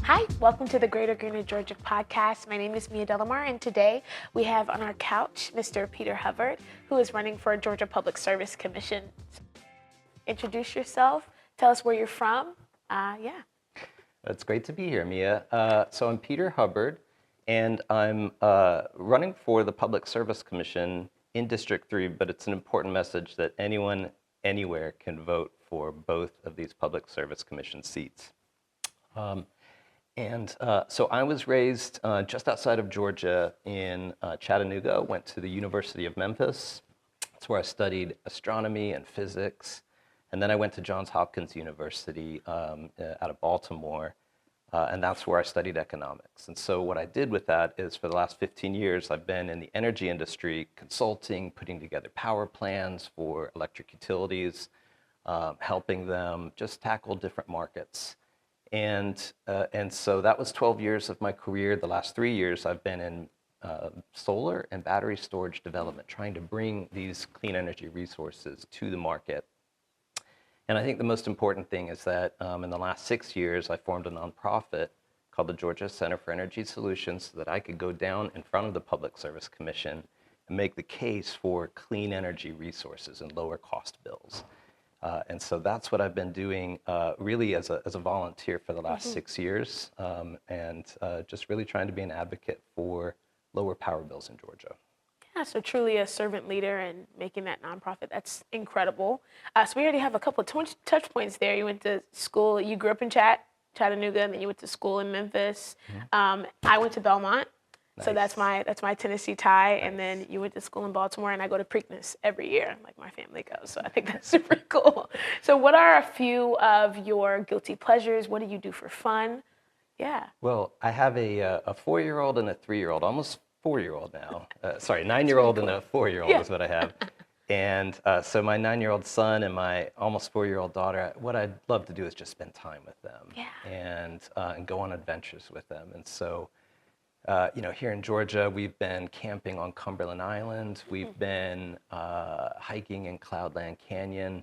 Hi, welcome to the Greater Greener Georgia podcast. My name is Mia Delamar, and today we have on our couch Mr. Peter Hubbard, who is running for Georgia Public Service Commission. Introduce yourself, tell us where you're from. It's great to be here, Mia. So I'm Peter Hubbard, and I'm running for the Public Service Commission in District 3, but it's an important message that anyone, anywhere can vote for both of these Public Service Commission seats. So I was raised just outside of Georgia in Chattanooga, went to the University of Memphis. That's where I studied astronomy and physics. And then I went to Johns Hopkins University out of Baltimore, and that's where I studied economics. And so what I did with that is for the last 15 years, I've been in the energy industry, consulting, putting together power plans for electric utilities, helping them just tackle different markets. And so that was 12 years of my career. The last 3 years I've been in solar and battery storage development, trying to bring these clean energy resources to the market. And I think the most important thing is that in the last 6 years, I formed a nonprofit called the Georgia Center for Energy Solutions so that I could go down in front of the Public Service Commission and make the case for clean energy resources and lower cost bills. And so that's what I've been doing really as a volunteer for the last 6 years, and just really trying to be an advocate for lower power bills in Georgia. Yeah, so truly a servant leader and making that nonprofit. That's incredible. So we already have a couple of touch points there. You went to school, you grew up in Chattanooga, and then you went to school in Memphis. I went to Belmont. Nice. So that's my Tennessee tie, nice. And then you went to school in Baltimore, and I go to Preakness every year, like my family goes. So I think that's super cool. So what are a few of your guilty pleasures? What do you do for fun? Yeah. Well, I have a 4-year-old and a 3-year-old, almost 4-year-old now. 9-year-old cool. And a 4-year-old is what I have. And so my 9-year-old son and my almost 4-year-old daughter, what I'd love to do is just spend time with them, and go on adventures with them. And so. Here in Georgia, we've been camping on Cumberland Island. We've been hiking in Cloudland Canyon.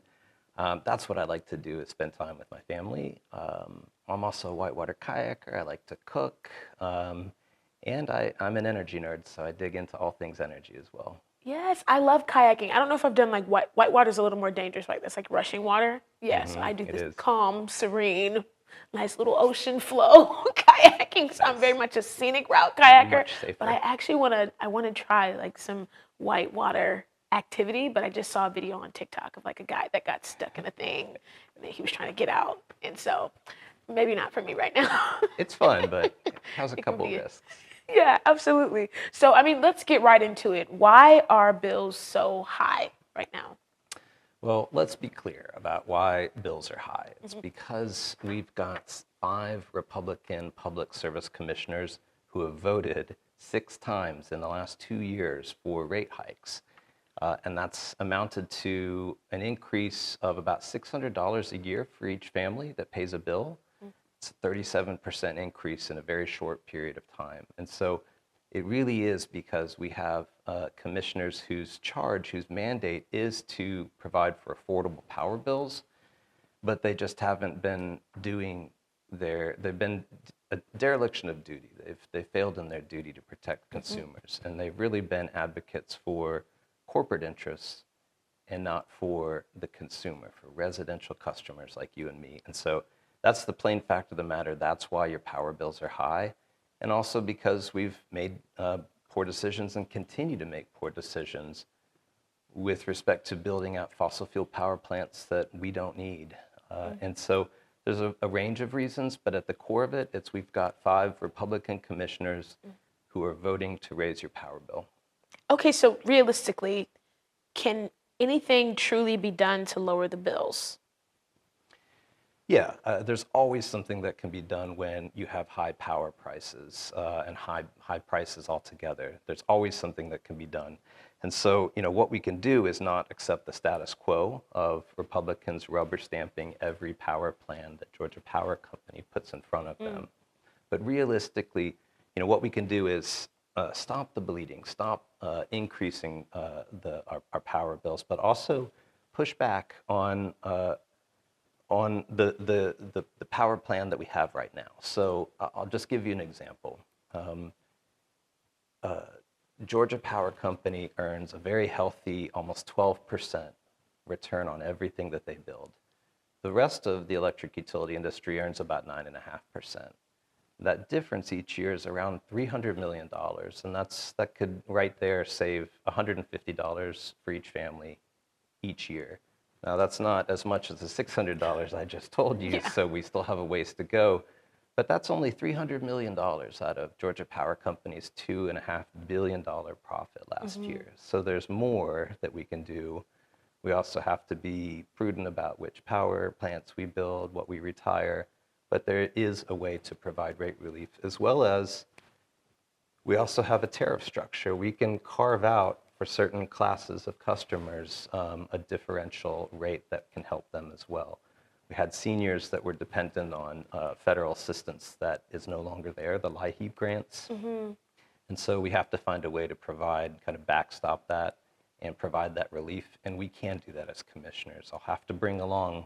That's what I like to do, is spend time with my family. I'm also a whitewater kayaker. I like to cook. And I'm an energy nerd, so I dig into all things energy as well. Yes, I love kayaking. I don't know if I've done like whitewater's a little more dangerous, like that's like rushing water. Yes, so I do this calm, serene, nice little ocean flow kayaking. So I'm very much a scenic route kayaker. But I actually want to try like some whitewater activity. But I just saw a video on TikTok of like a guy that got stuck in a thing, and then he was trying to get out. And so maybe not for me right now. It's fun, but it has a couple risks. Yeah, absolutely. So I mean, let's get right into it. Why are bills so high right now? Well, let's be clear about why bills are high. It's because we've got 5 Republican public service commissioners who have voted 6 times in the last 2 years for rate hikes. And that's amounted to an increase of about $600 a year for each family that pays a bill. It's a 37% increase in a very short period of time. And so it really is because we have commissioners whose mandate is to provide for affordable power bills, but they just haven't been doing they've been a dereliction of duty. They've failed in their duty to protect consumers, and they've really been advocates for corporate interests and not for the consumer, for residential customers like you and me. And so that's the plain fact of the matter. That's why your power bills are high. And also because we've made poor decisions and continue to make poor decisions with respect to building out fossil fuel power plants that we don't need. And so there's a range of reasons, but at the core of it, we've got 5 Republican commissioners who are voting to raise your power bill. Okay, so realistically, can anything truly be done to lower the bills? Yeah, there's always something that can be done when you have high power prices and high prices altogether. There's always something that can be done. And so, what we can do is not accept the status quo of Republicans rubber stamping every power plan that Georgia Power Company puts in front of them. But realistically, what we can do is stop the bleeding, stop increasing our power bills, but also push back on on the power plan that we have right now. So I'll just give you an example. Georgia Power Company earns a very healthy, almost 12% return on everything that they build. The rest of the electric utility industry earns about 9.5%. That difference each year is around $300 million, and that could right there save $150 for each family each year. Now, that's not as much as the $600 I just told you, Yeah. so we still have a ways to go. But that's only $300 million out of Georgia Power Company's $2.5 billion profit last year. So there's more that we can do. We also have to be prudent about which power plants we build, what we retire. But there is a way to provide rate relief, as well as we also have a tariff structure. We can carve out for certain classes of customers a differential rate that can help them as well. We had seniors that were dependent on federal assistance that is no longer there, the LIHEAP grants. And so we have to find a way to provide, kind of backstop that and provide that relief. And we can do that as commissioners. I'll have to bring along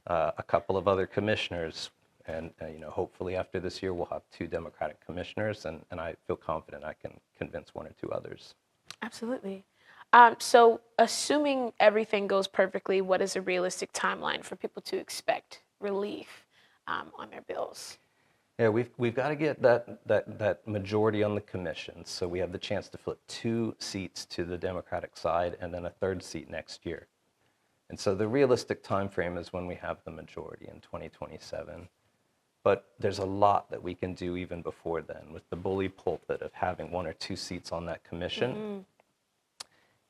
a couple of other commissioners. And hopefully after this year, we'll have 2 Democratic commissioners. And I feel confident I can convince 1 or 2 others. Absolutely. So assuming everything goes perfectly, what is a realistic timeline for people to expect relief on their bills? Yeah, we've got to get that majority on the commission, so we have the chance to flip 2 seats to the Democratic side and then a 3rd seat next year. And so the realistic time frame is when we have the majority in 2027. But there's a lot that we can do even before then with the bully pulpit of having 1 or 2 seats on that commission.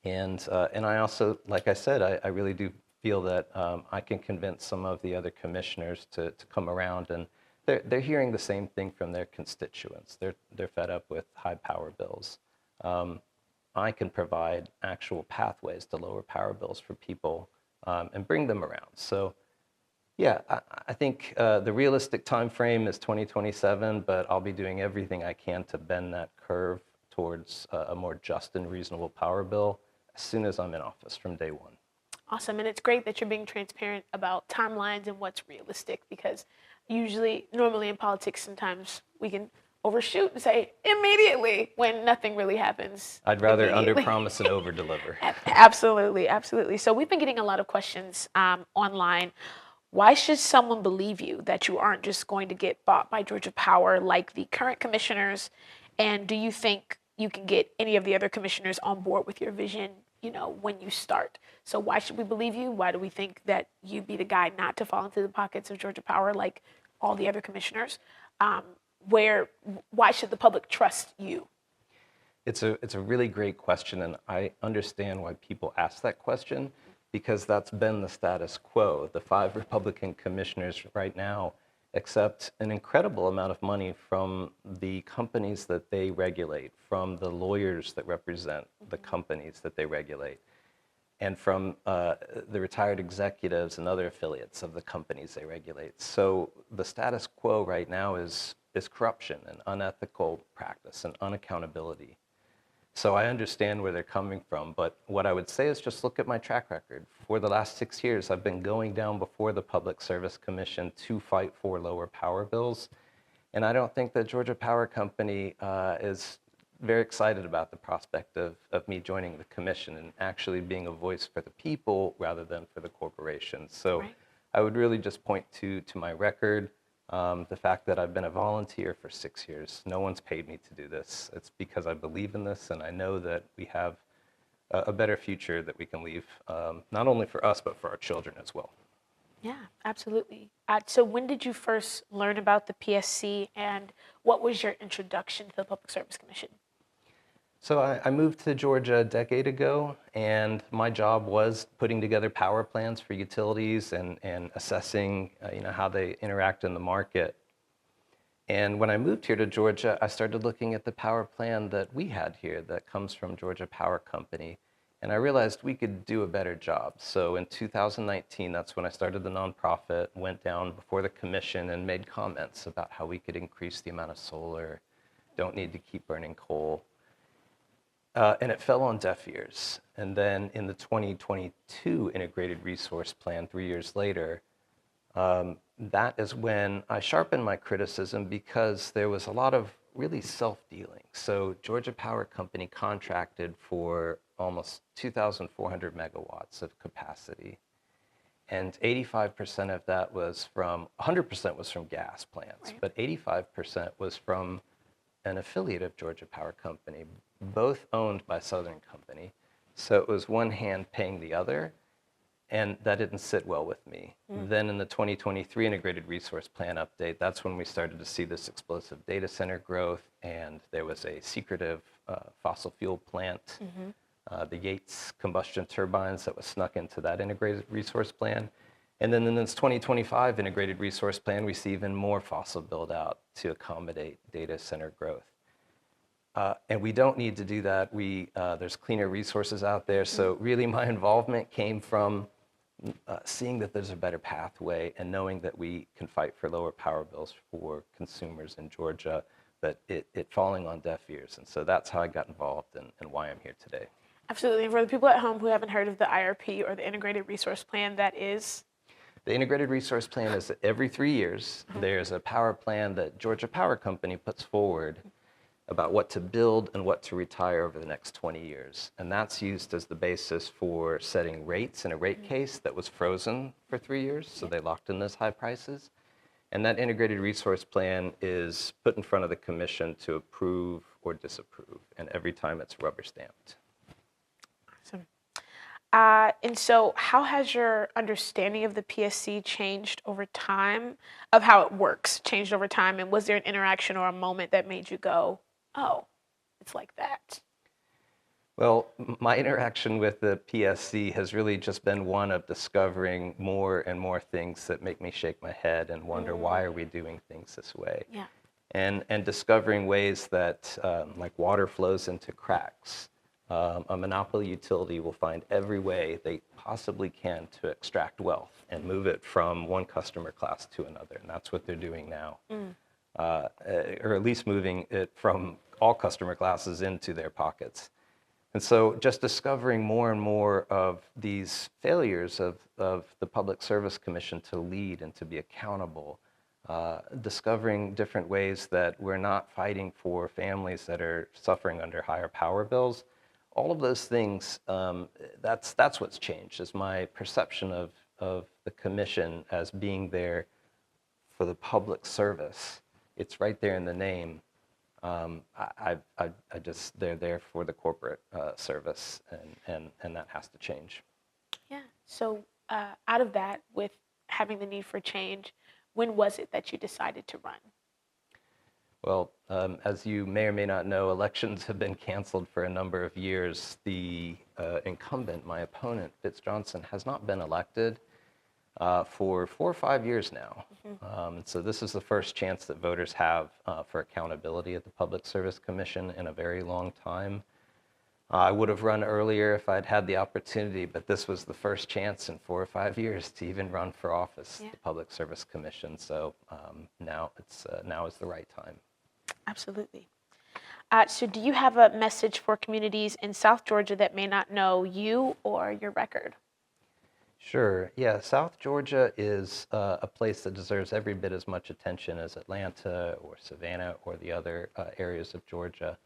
And I also, like I said, I really do feel that I can convince some of the other commissioners to come around, and they're hearing the same thing from their constituents. They're fed up with high power bills. I can provide actual pathways to lower power bills for people and bring them around. So yeah, I think the realistic time frame is 2027, but I'll be doing everything I can to bend that curve towards a more just and reasonable power bill as soon as I'm in office from day 1. Awesome. And it's great that you're being transparent about timelines and what's realistic, because normally in politics, sometimes we can overshoot and say immediately when nothing really happens. I'd rather underpromise and overdeliver. Absolutely, absolutely. So we've been getting a lot of questions online. Why should someone believe you that you aren't just going to get bought by Georgia Power like the current commissioners? And do you think you can get any of the other commissioners on board with your vision, when you start? So why should we believe you? Why do we think that you'd be the guy not to fall into the pockets of Georgia Power like all the other commissioners? Why should the public trust you? It's a really great question, and I understand why people ask that question, because that's been the status quo. The 5 Republican commissioners right now accept an incredible amount of money from the companies that they regulate, from the lawyers that represent the companies that they regulate, and from the retired executives and other affiliates of the companies they regulate. So the status quo right now is corruption and unethical practice and unaccountability. So I understand where they're coming from, but what I would say is just look at my track record. For the last 6 years, I've been going down before the Public Service Commission to fight for lower power bills, and I don't think that Georgia Power Company is very excited about the prospect of me joining the commission and actually being a voice for the people rather than for the corporations. So Right. I would really just point to my record. The fact that I've been a volunteer for 6 years. No one's paid me to do this. It's because I believe in this, and I know that we have a better future that we can leave, not only for us, but for our children as well. Yeah, absolutely. So when did you first learn about the PSC, and what was your introduction to the Public Service Commission? So I moved to Georgia a decade ago, and my job was putting together power plans for utilities and assessing how they interact in the market. And when I moved here to Georgia, I started looking at the power plan that we had here that comes from Georgia Power Company, and I realized we could do a better job. So in 2019, that's when I started the nonprofit, went down before the commission and made comments about how we could increase the amount of solar, don't need to keep burning coal. And it fell on deaf ears. And then in the 2022 Integrated Resource Plan, 3 years later, That is when I sharpened my criticism because there was a lot of really self-dealing. So Georgia Power Company contracted for almost 2,400 megawatts of capacity. And 85% of that was 100% was from gas plants, Right. but 85% was from an affiliate of Georgia Power Company, both owned by Southern Company. So it was one hand paying the other, and that didn't sit well with me. Then in the 2023 Integrated Resource Plan update, that's when we started to see this explosive data center growth, and there was a secretive fossil fuel plant, the Yates combustion turbines that was snuck into that Integrated Resource Plan. And then in this 2025 Integrated Resource Plan, we see even more fossil build out to accommodate data center growth. And we don't need to do that. There's cleaner resources out there. So really my involvement came from seeing that there's a better pathway and knowing that we can fight for lower power bills for consumers in Georgia, but it falling on deaf ears. And so that's how I got involved and why I'm here today. Absolutely. And for the people at home who haven't heard of the IRP or the Integrated Resource Plan, that is? The Integrated Resource Plan is every 3 years, there's a power plan that Georgia Power Company puts forward about what to build and what to retire over the next 20 years. And that's used as the basis for setting rates in a rate case that was frozen for 3 years, so they locked in those high prices. And that Integrated Resource Plan is put in front of the commission to approve or disapprove, and every time it's rubber stamped. Awesome. And so how has your understanding of the PSC changed over time, of how it works, changed over time? And was there an interaction or a moment that made you go, oh, it's like that? Well, my interaction with the PSC has really just been one of discovering more and more things that make me shake my head and wonder why are we doing things this way? Yeah. And discovering ways that like water flows into cracks. A monopoly utility will find every way they possibly can to extract wealth and move it from one customer class to another, and that's what they're doing now. Or at least moving it from all customer classes into their pockets. And so just discovering more and more of these failures of the Public Service Commission to lead and to be accountable, discovering different ways that we're not fighting for families that are suffering under higher power bills, all of those things, that's what's changed, is my perception of the commission as being there for the public service. It's right there in the name. They're there for the corporate service, and that has to change. Yeah. So out of that, with having the need for change, when was it that you decided to run? Well, as you may or may not know, elections have been canceled for a number of years. The incumbent, my opponent, Fitz Johnson, has not been elected for 4 or 5 years now. So this is the first chance that voters have for accountability at the Public Service Commission in a very long time. I would have run earlier if I'd had the opportunity, but this was the first chance in 4 or 5 years to even run for office at the Public Service Commission. So now is the right time. Absolutely. So do you have a message for communities in South Georgia that may not know you or your record? Sure. Yeah, South Georgia is a place that deserves every bit as much attention as Atlanta or Savannah or the other areas of Georgia.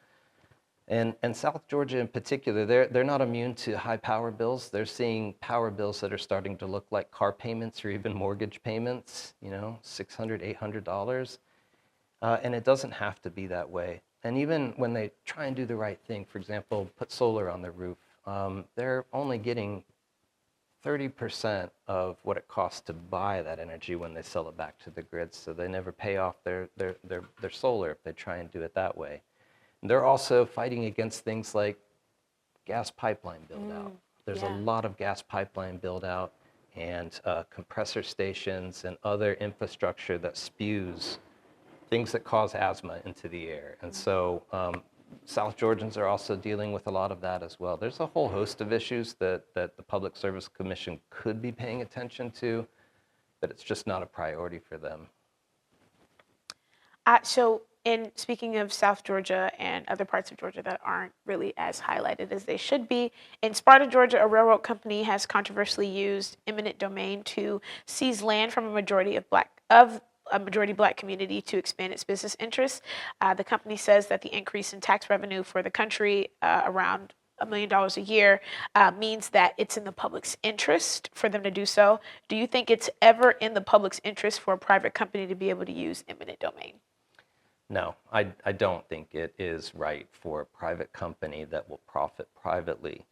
And South Georgia in particular, they're not immune to high power bills. They're seeing power bills that are starting to look like car payments or even mortgage payments, $600, $800. And it doesn't have to be that way. And even when they try and do the right thing, for example, put solar on the roof, they're only getting 30% of what it costs to buy that energy when they sell it back to the grid. So they never pay off their solar if they try and do it that way. And they're also fighting against things like gas pipeline build out. There's a lot of gas pipeline build out and compressor stations and other infrastructure that spews things that cause asthma into the air. And so South Georgians are also dealing with a lot of that as well. There's a whole host of issues that the Public Service Commission could be paying attention to, but it's just not a priority for them. So And speaking of South Georgia and other parts of Georgia that aren't really as highlighted as they should be, in Sparta, Georgia, a railroad company has controversially used eminent domain to seize land from a majority black community to expand its business interests. The company says that the increase in tax revenue for the country, around $1 million a year, means that it's in the public's interest for them to do so. Do you think it's ever in the public's interest for a private company to be able to use eminent domain? No, I don't think it is right for a private company that will profit privately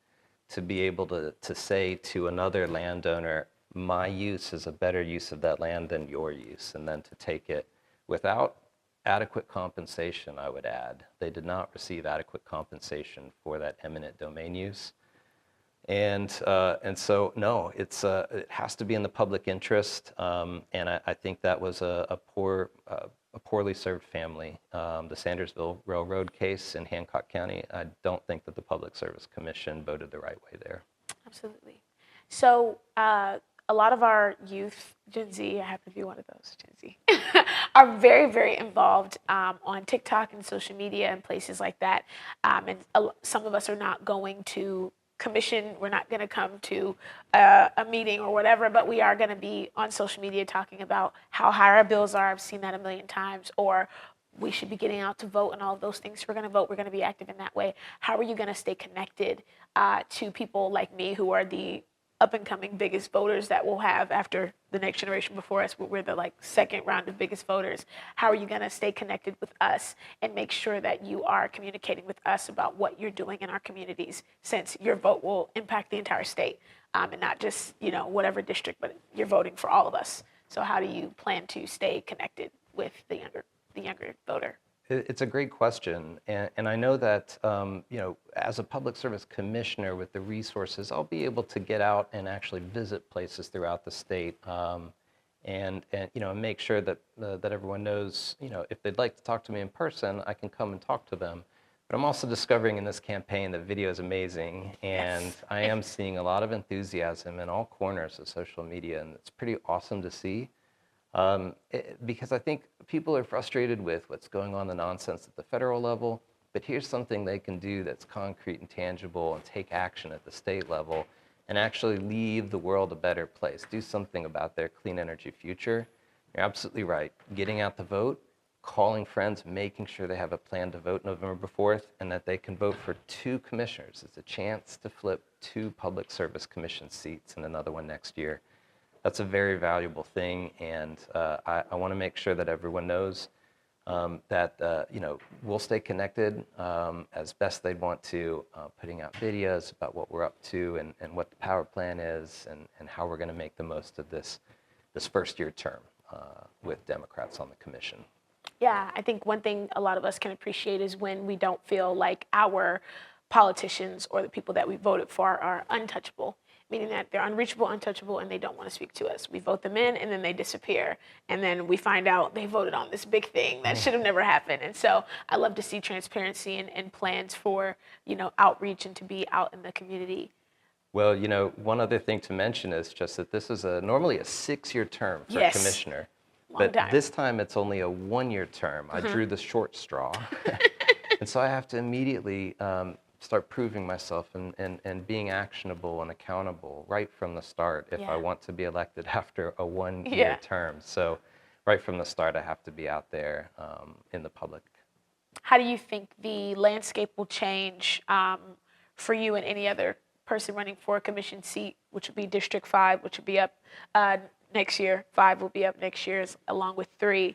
to be able to say to another landowner, my use is a better use of that land than your use, and then to take it without adequate compensation, I would add. They did not receive adequate compensation for that eminent domain use. And so, no, it has to be in the public interest, and I think that was a poorly served family. The Sandersville Railroad case in Hancock County, I don't think that the Public Service Commission voted the right way there. Absolutely. So a lot of our youth, Gen Z, I happen to be one of those, Gen Z, are very, very involved on TikTok and social media and places like that. And some of us are not going to commission, we're not going to come to a meeting or whatever, but we are going to be on social media talking about how high our bills are. I've seen that a million times. Or we should be getting out to vote and all of those things. We're going to vote. We're going to be active in that way. How are you going to stay connected to people like me who are the up-and-coming biggest voters that we'll have after the next generation before us? We're the second round of biggest voters. How are you going to stay connected with us and make sure that you are communicating with us about what you're doing in our communities, since your vote will impact the entire state, and not just whatever district, but you're voting for all of us. So how do you plan to stay connected with the younger voter? It's a great question, and I know that as a public service commissioner with the resources, I'll be able to get out and actually visit places throughout the state, and make sure that everyone knows, if they'd like to talk to me in person, I can come and talk to them. But I'm also discovering in this campaign that video is amazing, and yes. I am seeing a lot of enthusiasm in all corners of social media, and it's pretty awesome to see. Because I think people are frustrated with what's going on, the nonsense at the federal level, but here's something they can do that's concrete and tangible and take action at the state level and actually leave the world a better place, do something about their clean energy future. You're absolutely right. Getting out to vote, calling friends, making sure they have a plan to vote November 4th and that they can vote for 2 commissioners. It's a chance to flip 2 public service commission seats and another one next year. That's a very valuable thing, and I want to make sure that everyone knows that we'll stay connected as best they'd want to, putting out videos about what we're up to and what the power plan is and how we're going to make the most of this first-year term with Democrats on the commission. Yeah, I think one thing a lot of us can appreciate is when we don't feel like our politicians or the people that we voted for are untouchable, meaning that they're unreachable, untouchable, and they don't want to speak to us. We vote them in, and then they disappear. And then we find out they voted on this big thing that should have never happened. And so I love to see transparency and plans for, outreach and to be out in the community. Well, one other thing to mention is just that this is normally a 6-year term for a commissioner. But this time it's only a 1-year term. I drew the short straw. And so I have to immediately start proving myself and being actionable and accountable right from the start if I want to be elected after a 1-year term. So right from the start, I have to be out there in the public. How do you think the landscape will change for you and any other person running for a commission seat, which would be District 5, which would be up next year? 5 will be up next year, along with 3,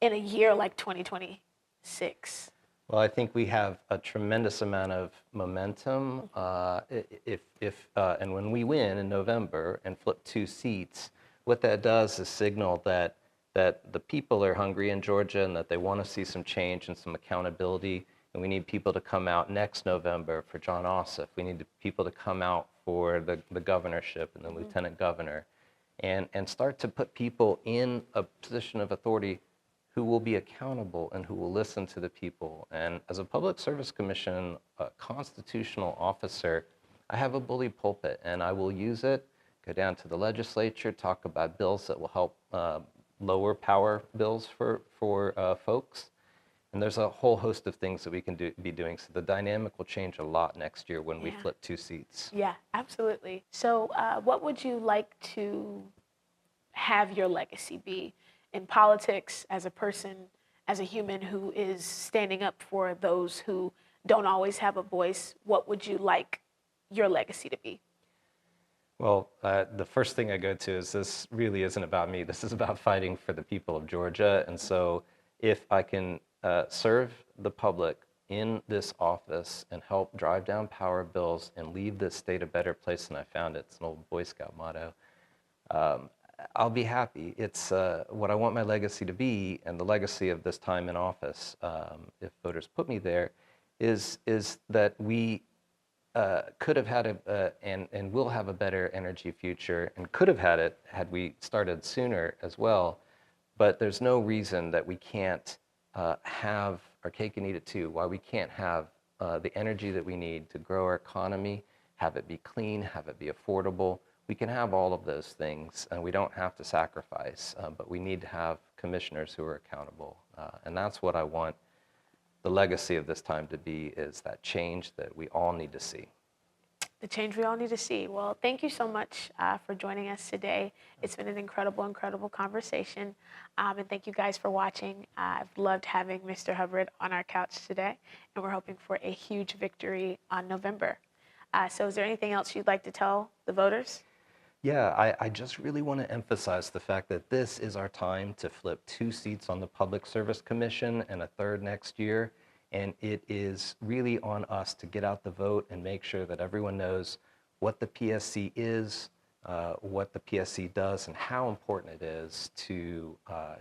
in a year like 2026? Well, I think we have a tremendous amount of momentum. And when we win in November and flip 2 seats, what that does is signal that the people are hungry in Georgia and that they want to see some change and some accountability. And we need people to come out next November for John Ossoff. We need people to come out for the governorship and the lieutenant governor, and start to put people in a position of authority who will be accountable and who will listen to the people. And as a Public Service Commission constitutional officer, I have a bully pulpit, and I will use it, go down to the legislature, talk about bills that will help lower power bills for folks, And there's a whole host of things that we can be doing. So the dynamic will change a lot next year when we Yeah. flip 2 seats. Yeah, absolutely. So, what would you like to have your legacy be in politics, as a person, as a human who is standing up for those who don't always have a voice? What would you like your legacy to be? Well, the first thing I go to is this really isn't about me. This is about fighting for the people of Georgia. And so if I can serve the public in this office and help drive down power bills and leave this state a better place than I found it, it's an old Boy Scout motto, I'll be happy. It's what I want my legacy to be, and the legacy of this time in office, if voters put me there, is that we could have had and will have a better energy future, and could have had it had we started sooner as well. But there's no reason that we can't have our cake and eat it too. Why we can't have the energy that we need to grow our economy, have it be clean, have it be affordable. We can have all of those things, and we don't have to sacrifice. But we need to have commissioners who are accountable, and that's what I want the legacy of this time to be, is that change that we all need to see. The change we all need to see. Well, thank you so much for joining us today. It's been an incredible, incredible conversation. And thank you guys for watching. I've loved having Mr. Hubbard on our couch today, and we're hoping for a huge victory on November. So is there anything else you'd like to tell the voters? Yeah, I just really want to emphasize the fact that this is our time to flip 2 seats on the Public Service Commission and a 3rd next year. And it is really on us to get out the vote and make sure that everyone knows what the PSC is, what the PSC does, and how important it is to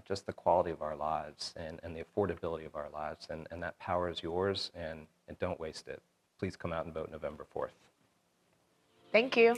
just the quality of our lives and the affordability of our lives. And that power is yours, and don't waste it. Please come out and vote November 4th. Thank you.